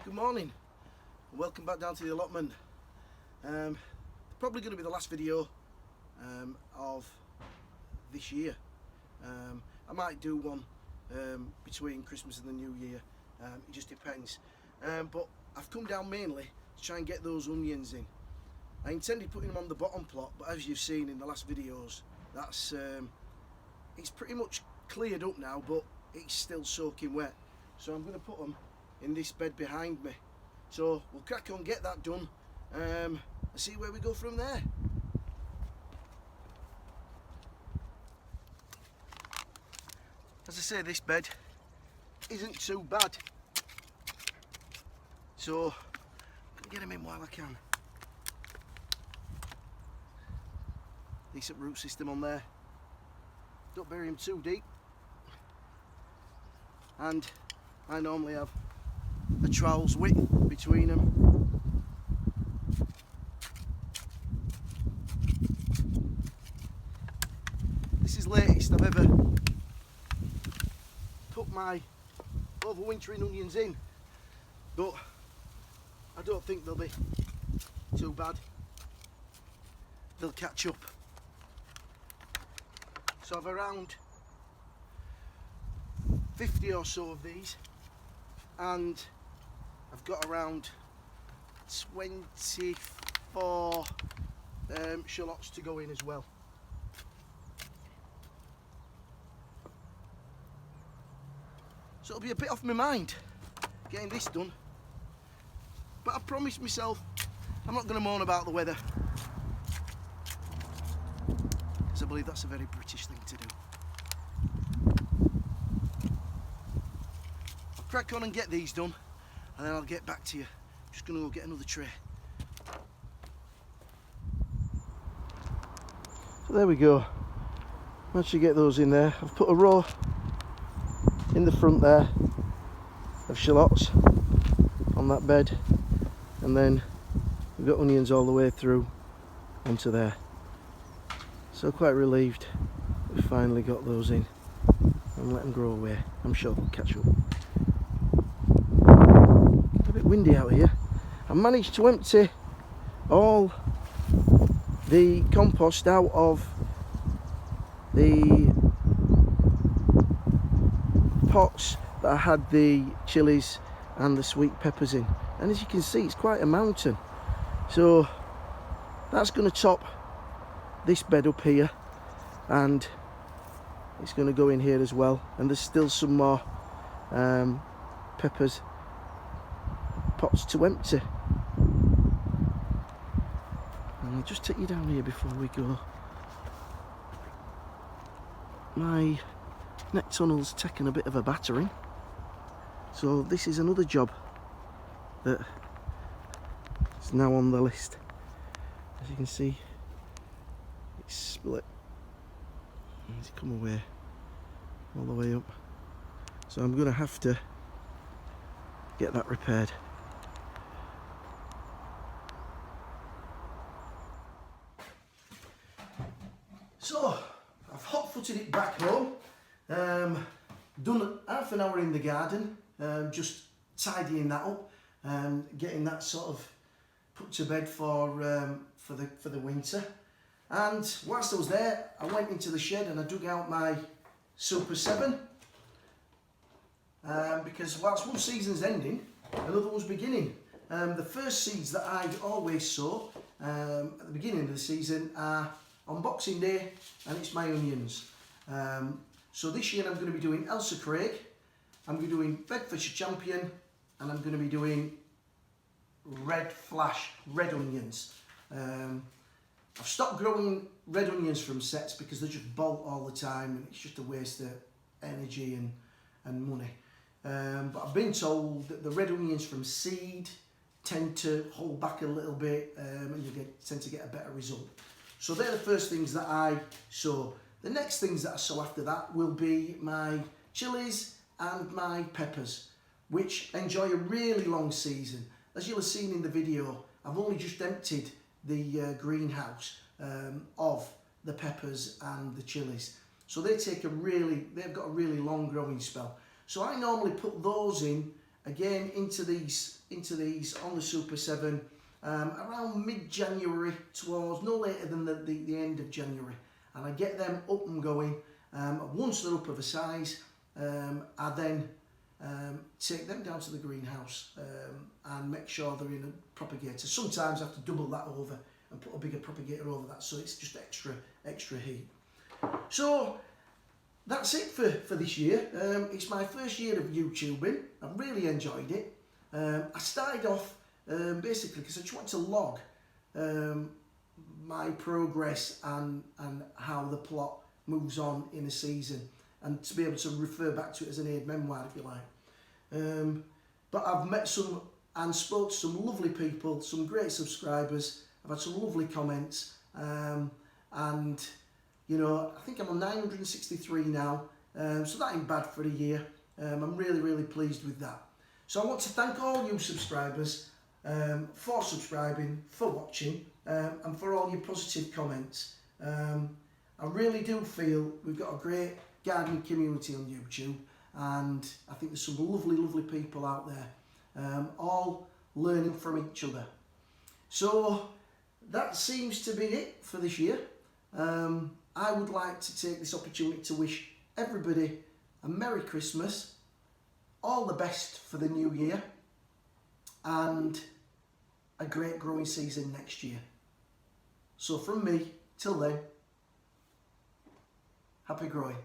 Good morning, welcome back down to the allotment. Probably going to be the last video of this year. I might do one between Christmas and the New Year, it just depends. But I've come down mainly to try and get those onions in. I intended putting them on the bottom plot, but as you've seen in the last videos, that's it's pretty much cleared up now, but it's still soaking wet. So I'm going to put them in this bed behind me. So we'll crack on, get that done, and see where we go from there. As I say, this bed isn't too bad, so I'm gonna get them in while I can. Decent root system on there. Don't bury them too deep. And I normally have a trowel's width between them. This is the latest I've ever put my overwintering onions in, but I don't think they'll be too bad. They'll catch up. So I've around 50 or so of these, and I've got around 24 shallots to go in as well. So it'll be a bit off my mind getting this done, but I promised myself I'm not going to moan about the weather, because I believe that's a very British thing to do. I'll crack on and get these done, and then I'll get back to you. I'm just going to go get another tray. So there we go. Once you get those in there, I've put a row in the front there of shallots on that bed, and then we've got onions all the way through onto there. So quite relieved we finally got those in, and let them grow away. I'm sure they'll catch up. A bit windy out here. I managed to empty all the compost out of the pots that I had the chilies and the sweet peppers in, and as you can see, it's quite a mountain. So that's going to top this bed up here, and it's going to go in here as well. And there's still some more peppers pots to empty. And I'll just take you down here before we go. My neck tunnel's taken a bit of a battering, so this is another job that is now on the list. As you can see, it's split and it's come away all the way up, so I'm going to have to get that repaired. So I've hot-footed it back home. Done half an hour in the garden, just tidying that up, getting that sort of put to bed for the winter. And whilst I was there, I went into the shed and I dug out my Super 7, because whilst one season's ending, another one's beginning. The first seeds that I always sow at the beginning of the season are on Boxing Day, and it's my onions. So this year I'm going to be doing Elsa Craig, I'm going to be doing Bedfordshire Champion, and I'm going to be doing Red Flash red onions. I've stopped growing red onions from sets because they just bolt all the time, and it's just a waste of energy and money. But I've been told that the red onions from seed tend to hold back a little bit, and you tend to get a better result. So they're the first things that I sow. The next things that I sow after that will be my chilies and my peppers, which enjoy a really long season. As you'll have seen in the video, I've only just emptied the greenhouse of the peppers and the chilies. So they've got a really long growing spell. So I normally put those in again into these on the Super 7 around mid-January, towards no later than the end of January, and I get them up and going. Once they're up of a size, I then take them down to the greenhouse and make sure they're in a propagator. Sometimes I have to double that over and put a bigger propagator over that, so it's just extra heat. So that's it for this year. It's my first year of YouTubing. I've really enjoyed it. I started off basically because I just wanted to log my progress and how the plot moves on in a season, and to be able to refer back to it as an aid memoir, if you like. But I've met some and spoke to some lovely people, some great subscribers. I've had some lovely comments, and you know, I think I'm on 963 now, so that ain't bad for a year. I'm really pleased with that. So I want to thank all you subscribers for subscribing, for watching, and for all your positive comments. I really do feel we've got a great gardening community on YouTube, and I think there's some lovely people out there, all learning from each other. So that seems to be it for this year. I would like to take this opportunity to wish everybody a Merry Christmas, all the best for the new year, and a great growing season next year. So from me, till then, happy growing.